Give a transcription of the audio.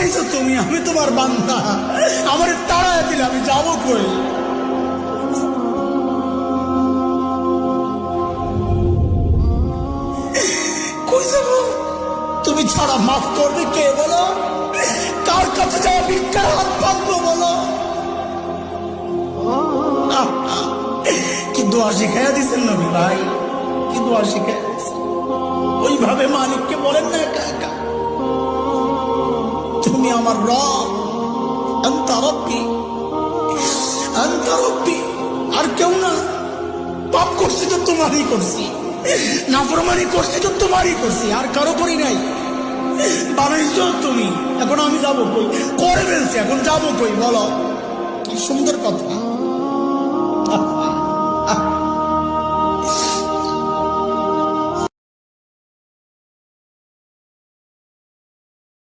বানাইছো তুমি, আমি তোমার বান্দা। আমার তাড়া দিলে আমি যাবো কই? কই যাব? তুমি ছাড়া মাফ করবে কে বলো? কার কাছে যাওয়া ভিক্ষার হাত পাতবো বলো? কি দোয়া শিখাইয়া দিচ্ছেন নবী ভাই, কি দোয়া শিখাইয়া দিচ্ছেন। ওইভাবে মালিককে বলেন না একা একা, তুমি আমার রব, আনতা রব্বি, আনতা রব্বি, আর কেউ না। পাপ করছি তো তোমারই করছি, নাফরমানি করছি তো তোমারই করছি, আর কারো করি নাই। বানাইছো তুমি, এখন আমি যাবো কই? করে ফেলছি, এখন যাবো কই বলো? কি সুন্দর কথা।